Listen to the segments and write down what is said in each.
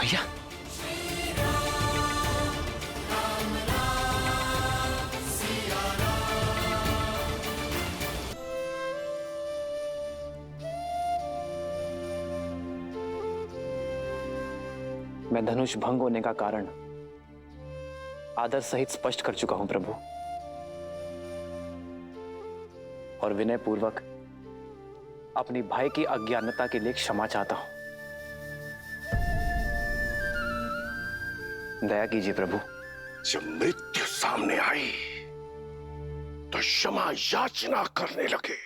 भैया। मैं धनुष भंग होने का कारण आदर सहित स्पष्ट कर चुका हूं प्रभु, और विनय पूर्वक अपनी भाई की अज्ञानता के लिए क्षमा चाहता हूं। दया कीजिए प्रभु। जब मृत्यु सामने आई तो क्षमा याचना करने लगे।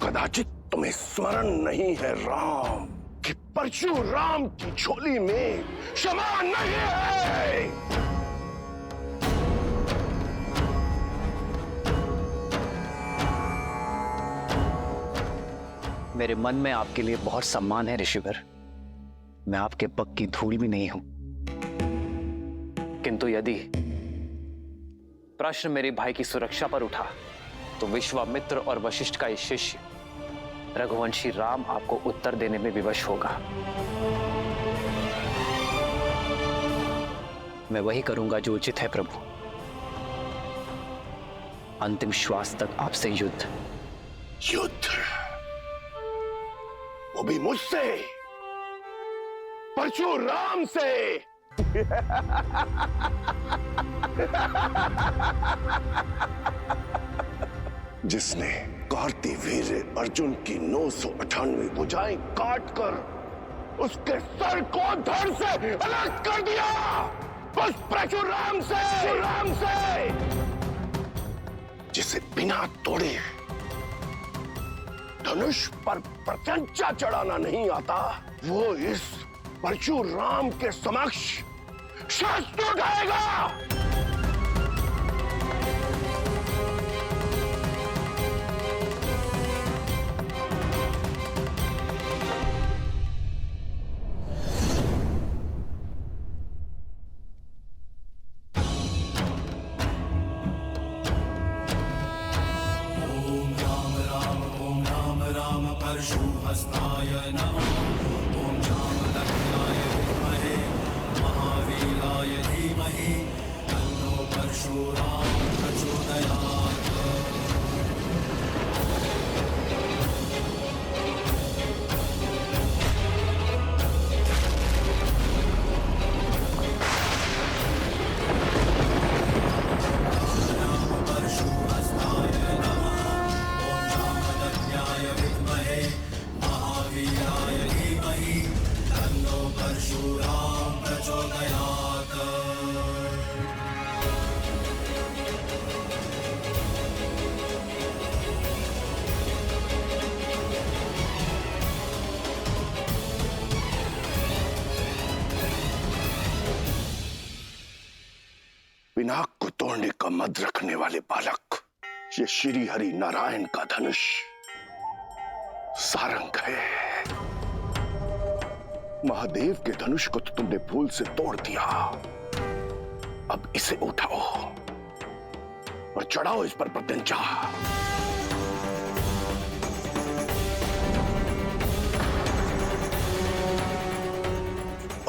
कदाचित तुम्हें स्मरण नहीं है राम कि परशुराम की झोली में क्षमा नहीं है। मेरे मन में आपके लिए बहुत सम्मान है ऋषिवर। मैं आपके पग की धूल भी नहीं हूं, किंतु यदि प्रश्न मेरे भाई की सुरक्षा पर उठा तो विश्वामित्र और वशिष्ठ का ये शिष्य रघुवंशी राम आपको उत्तर देने में विवश होगा। मैं वही करूंगा जो उचित है प्रभु। अंतिम श्वास तक आपसे युद्ध। युद्ध? वो भी मुझसे, परशुराम से। जिसने कार्तिवीर्य अर्जुन की 998 भुजाएं काटकर उसके सर को धड़ से अलग कर दिया, उस परशुराम से जिसे बिना तोड़े धनुष पर प्रत्यंचा चढ़ाना नहीं आता, वो इस परशुराम के समक्ष शस्त्र उठाएगा। परशुहस्ताय नमः। ओम जामदग्नाय विद्महे महावीराय धीमहि तन्नो परशुराम प्रचोदयात्। पिनाक को तोड़ने का मद रखने वाले बालक, ये श्री हरि नारायण का धनुष सारंग है। महादेव के धनुष को तो तुमने भूल से तोड़ दिया। अब इसे उठाओ और चढ़ाओ इस पर प्रत्यंचा।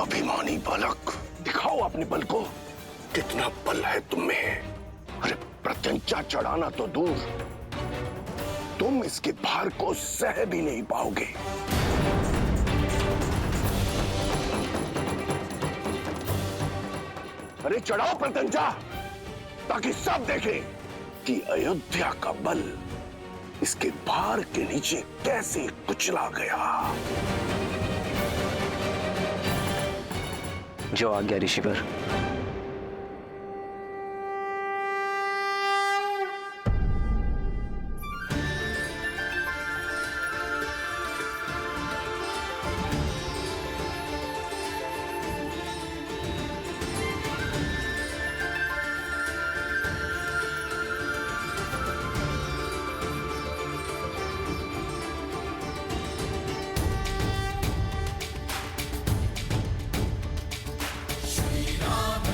अभिमानी बालक, दिखाओ अपने बल को। कितना बल है तुम में। अरे प्रत्यंचा चढ़ाना तो दूर, तुम इसके भार को सह भी नहीं पाओगे। अरे चढ़ाओ प्रत्यंचा, ताकि सब देखें कि अयोध्या का बल इसके भार के नीचे कैसे कुचला गया। जो आज्ञा ऋषिवर। श्री राम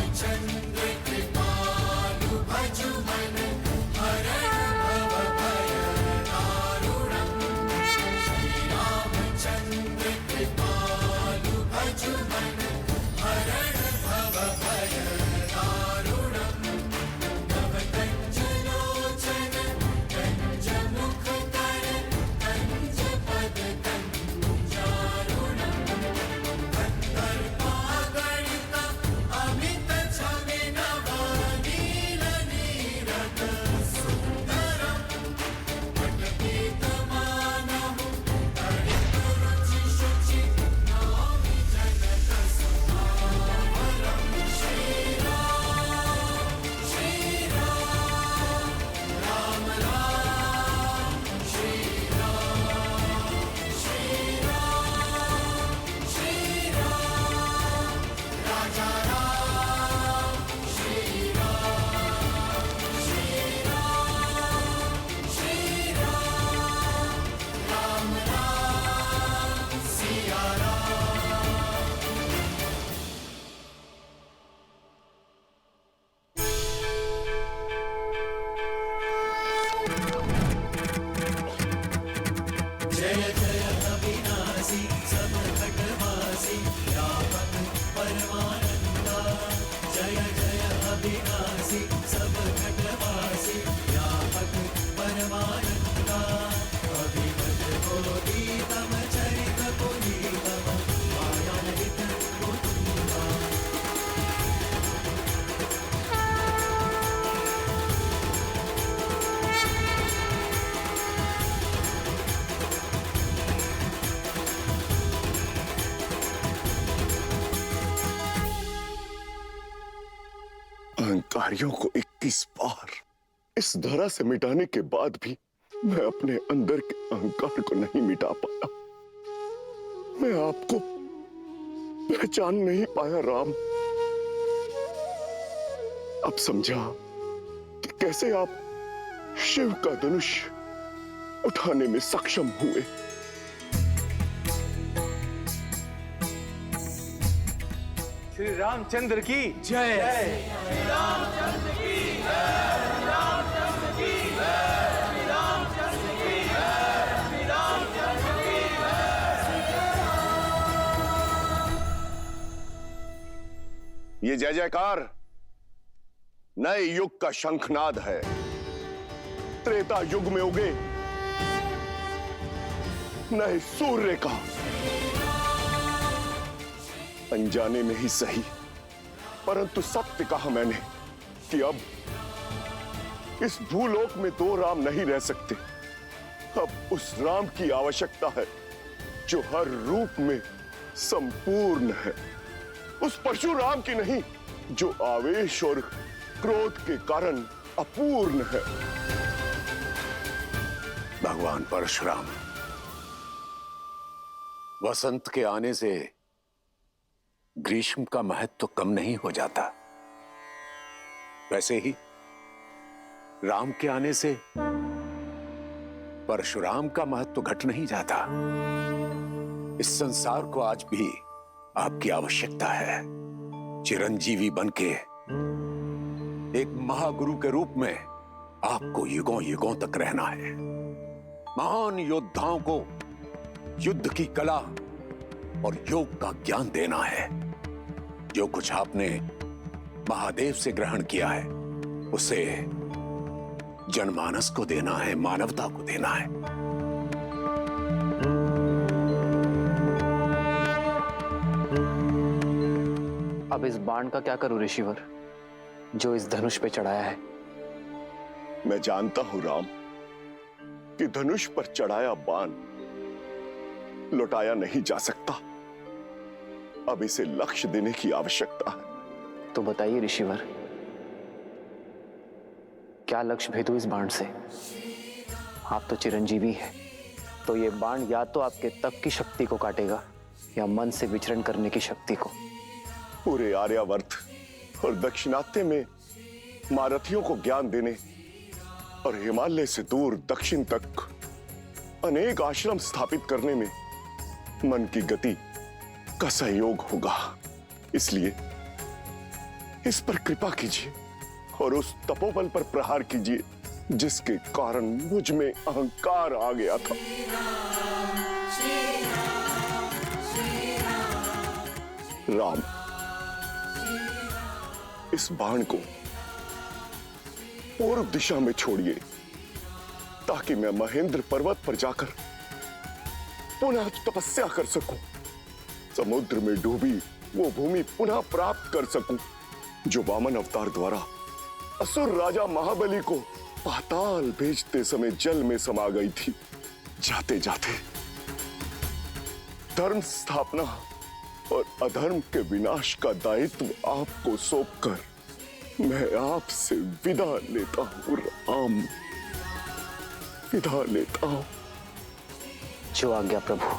संस्कारियों को 21 बार इस धरा से मिटाने के बाद भी मैं अपने अंदर के अहंकार को नहीं मिटा पाया। मैं आपको पहचान नहीं पाया राम। अब समझा कि कैसे आप शिव का धनुष उठाने में सक्षम हुए। श्री रामचंद्र की जय। श्री रामचंद्र की जय। श्री रामचंद्र की जय। श्री रामचंद्र की जय। श्री रामचंद्र की जय। ये जय जयकार नए युग का शंखनाद है। त्रेता युग में उगे नए सूर्य का। अनजाने में ही सही, परंतु सत्य कहा मैंने कि अब इस भूलोक में दो राम नहीं रह सकते। अब उस राम की आवश्यकता है जो हर रूप में संपूर्ण है। उस परशुराम की नहीं जो आवेश और क्रोध के कारण अपूर्ण है। भगवान परशुराम, वसंत के आने से ग्रीष्म का महत्व तो कम नहीं हो जाता, वैसे ही राम के आने से परशुराम का महत्व तो घट नहीं जाता। इस संसार को आज भी आपकी आवश्यकता है। चिरंजीवी बनके एक महागुरु के रूप में आपको युगों युगों तक रहना है। महान योद्धाओं को युद्ध की कला और योग का ज्ञान देना है। जो कुछ आपने महादेव से ग्रहण किया है उसे जनमानस को देना है, मानवता को देना है। अब इस बाण का क्या करूं ऋषिवर, जो इस धनुष पे चढ़ाया है? मैं जानता हूं राम कि धनुष पर चढ़ाया बाण लौटाया नहीं जा सकता। अब इसे लक्ष्य देने की आवश्यकता है। तो बताइए ऋषिवर, क्या लक्ष्य भेदू इस बाण से? आप तो चिरंजीवी हैं, तो ये बाण या तो आपके तप की शक्ति को काटेगा या मन से विचरण करने की शक्ति को। पूरे आर्यावर्त और दक्षिणात्य में महारथियों को ज्ञान देने और हिमालय से दूर दक्षिण तक अनेक आश्रम स्थापित करने में मन की गति का सहयोग होगा। इसलिए इस पर कृपा कीजिए और उस तपोबल पर प्रहार कीजिए जिसके कारण मुझ में अहंकार आ गया था। राम, इस बाण को पूर्व दिशा में छोड़िए ताकि मैं महेंद्र पर्वत पर जाकर पुनः तपस्या कर सकूं। समुद्र में डूबी वो भूमि पुनः प्राप्त कर सकूं जो वामन अवतार द्वारा असुर राजा महाबली को पाताल भेजते समय जल में समा गई थी। जाते जाते धर्म स्थापना और अधर्म के विनाश का दायित्व आपको सौंपकर मैं आपसे विदा लेता हूं राम, विदा लेता हूं। जो आज्ञा प्रभु।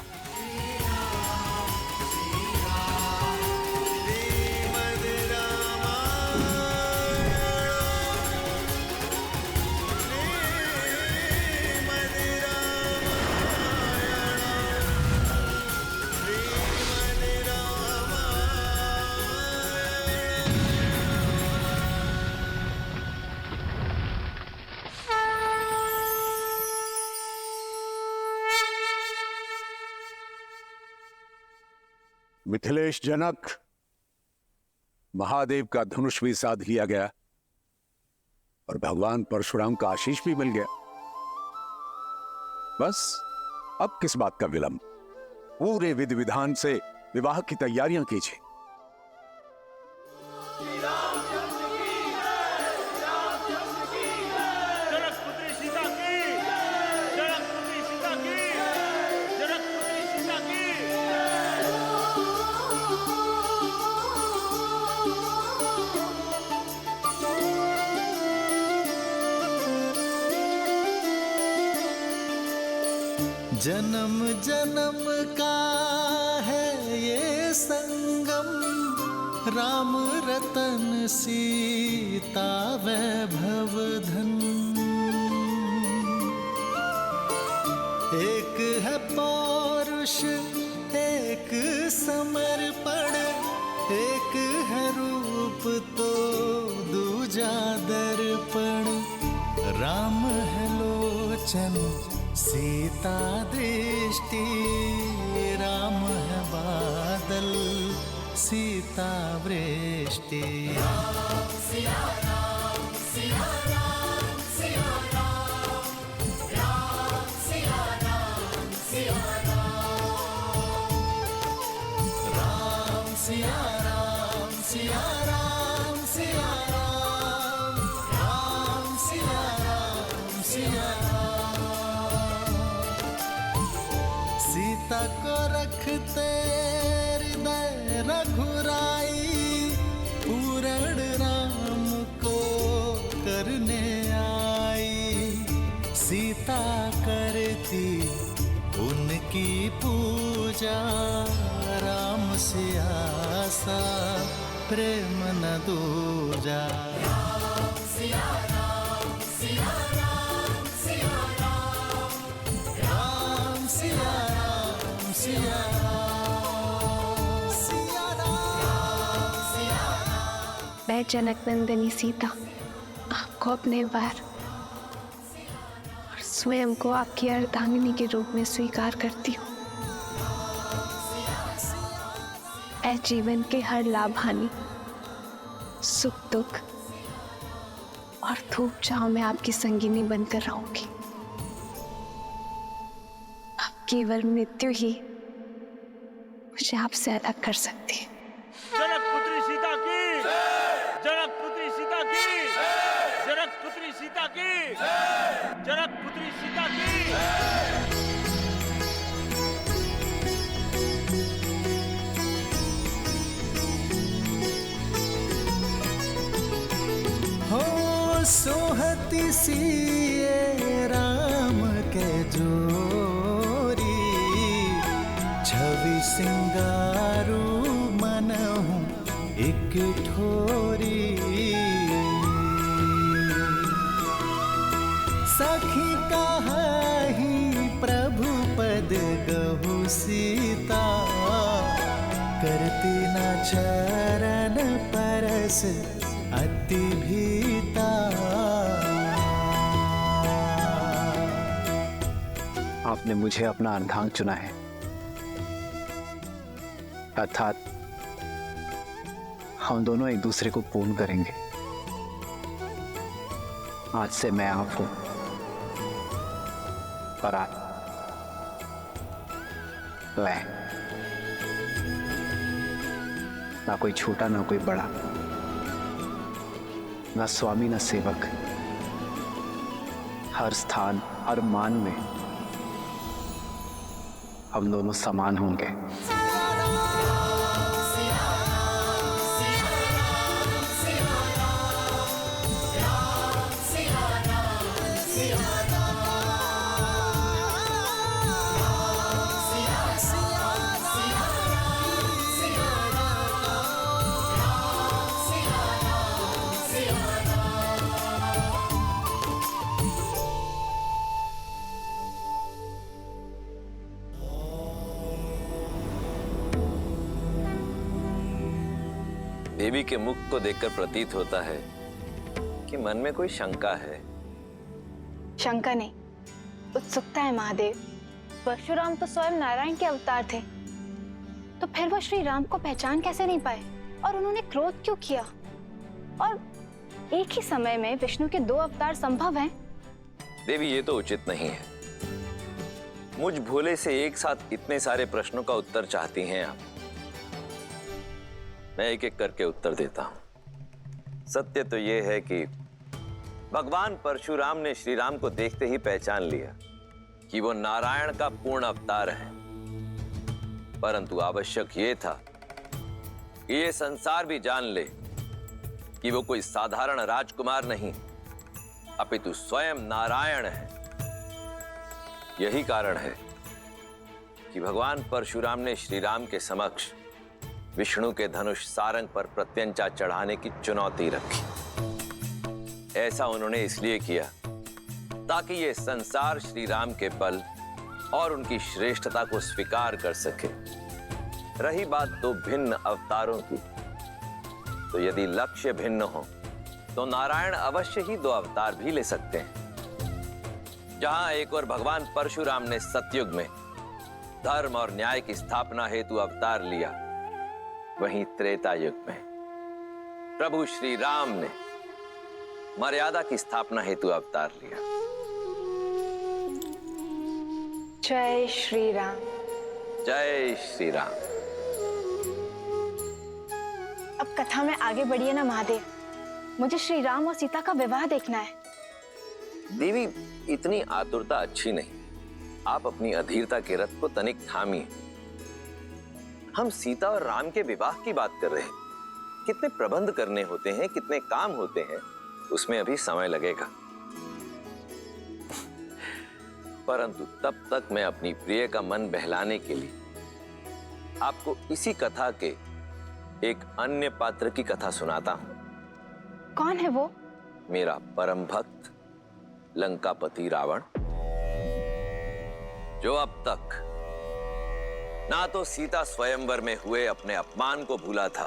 मिथिलेश जनक, महादेव का धनुष भी साध लिया गया और भगवान परशुराम का आशीष भी मिल गया। बस अब किस बात का विलंब? पूरे विधि विधान से विवाह की तैयारियां कीजिए। जन्म जन्म का है ये संगम, राम रतन सीता वैभव धन। एक है पौरुष एक समर्पण, एक है रूप तो दूजा दर्पण। राम है लोचन सीता दृष्टि, राम है बादल सीता वृष्टि। राम सिया राम सिया राम सिया राम, राम सिया राम सिया राम, राम सिया राम सिया राम सिया राम, राम सिया राम सिया राम। सीता को रखते हृदय रघुराई, पूरण राम को करने आई। सीता करती उनकी पूजा, राम से आसा प्रेम न दूजा। राम सिया राम सिया राम सिया राम, राम सिया राम सिया राम, सिया राम सिया राम। मैं जनक नंदिनी सीता आपको अपने बार और स्वयं को आपकी अर्धांगिनी के रूप में स्वीकार करती हूँ। मैं जीवन के हर लाभ हानि, सुख दुख और धूप छांव में आपकी संगिनी बनकर रहूंगी। अब केवल मृत्यु ही मुझे आपसे अलग कर सकती है। जनकपुत्री सीता की, जनकपुत्री सीता की, जनकपुत्री सीता की, जनकपुत्री सीता की। हो सोहती सिए राम के जोरी, छवि सिंगारू मनहूं एक ठोरी। सखी कहाही प्रभु पद गहु सीता, करती न चरण परस अति भीता। आपने मुझे अपना अर्धांग चुना है, अर्थात हम दोनों एक दूसरे को पूर्ण करेंगे। आज से मैं आप हूं और आप मैं, ना कोई छोटा ना कोई बड़ा, ना स्वामी ना सेवक। हर स्थान हर मान में हम दोनों समान होंगे। देवी के मुख को देखकर प्रतीत होता है कि मन में कोई शंका है। शंका नहीं, उत्सुकता है महादेव। परशुराम तो स्वयं नारायण के अवतार थे, तो फिर वो श्री राम को पहचान कैसे नहीं पाए और उन्होंने क्रोध क्यों किया? और एक ही समय में विष्णु के दो अवतार संभव हैं? देवी ये तो उचित नहीं है। मुझ भोले से एक साथ इतने सारे प्रश्नों का उत्तर चाहती हैं आप। मैं एक एक करके उत्तर देता हूं। सत्य तो यह है कि भगवान परशुराम ने श्री राम को देखते ही पहचान लिया कि वो नारायण का पूर्ण अवतार है, परंतु आवश्यक ये था कि ये संसार भी जान ले कि वो कोई साधारण राजकुमार नहीं, अपितु स्वयं नारायण है। यही कारण है कि भगवान परशुराम ने श्री राम के समक्ष विष्णु के धनुष सारंग पर प्रत्यंचा चढ़ाने की चुनौती रखी। ऐसा उन्होंने इसलिए किया ताकि ये संसार श्री राम के बल और उनकी श्रेष्ठता को स्वीकार कर सके। रही बात दो भिन्न अवतारों की, तो यदि लक्ष्य भिन्न हो तो नारायण अवश्य ही दो अवतार भी ले सकते हैं। जहां एक और भगवान परशुराम ने सतयुग में धर्म और न्याय की स्थापना हेतु अवतार लिया, वहीं त्रेता युग में प्रभु श्री राम ने मर्यादा की स्थापना हेतु अवतार लिया। जय श्री राम। जय श्री राम। अब कथा में आगे बढ़िए ना महादेव, मुझे श्री राम और सीता का विवाह देखना है। देवी, इतनी आतुरता अच्छी नहीं। आप अपनी अधीरता के रथ को तनिक थामिए। हम सीता और राम के विवाह की बात कर रहे हैं। कितने प्रबंध करने होते हैं, कितने काम होते हैं, उसमें अभी समय लगेगा। परंतु तब तक मैं अपनी प्रिय का मन बहलाने के लिए आपको इसी कथा के एक अन्य पात्र की कथा सुनाता हूं। कौन है वो? मेरा परम भक्त लंकापति रावण, जो अब तक ना तो सीता स्वयंवर में हुए अपने अपमान को भूला था,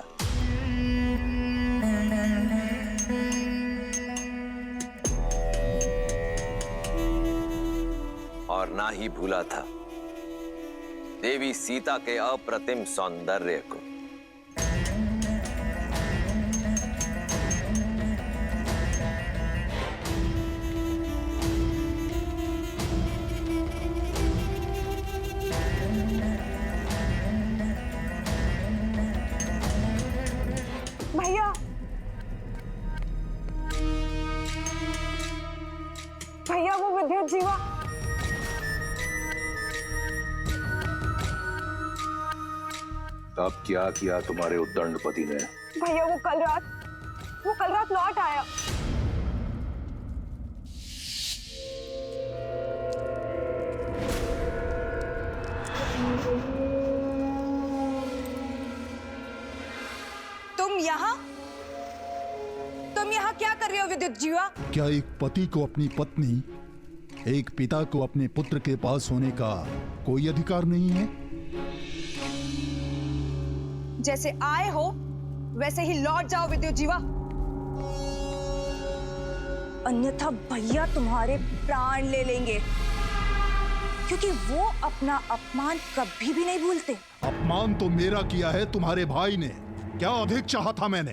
और ना ही भूला था देवी सीता के अप्रतिम सौंदर्य को। भैया, भैया वो विद्युत जीवा। तब क्या किया तुम्हारे उद्दंडपति ने? भैया वो कल रात लौट आया। तुम यहाँ क्या कर रहे हो विद्युत जीवा? क्या एक पति को अपनी पत्नी, एक पिता को अपने पुत्र के पास होने का कोई अधिकार नहीं है? जैसे आए हो वैसे ही लौट जाओ विद्युत जीवा, अन्यथा भैया तुम्हारे प्राण ले लेंगे, क्योंकि वो अपना अपमान कभी भी नहीं भूलते। अपमान तो मेरा किया है तुम्हारे भाई ने। क्या अधिक चाहा था मैंने?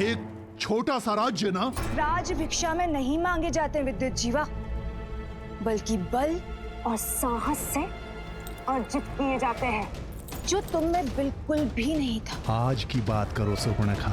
एक छोटा सा राज्य ना। राज भिक्षा में नहीं मांगे जाते विद्युत जीवा, बल्कि बल और साहस से अर्जित किए जाते हैं, जो तुम में बिल्कुल भी नहीं था। आज की बात करो सुपर्णखा।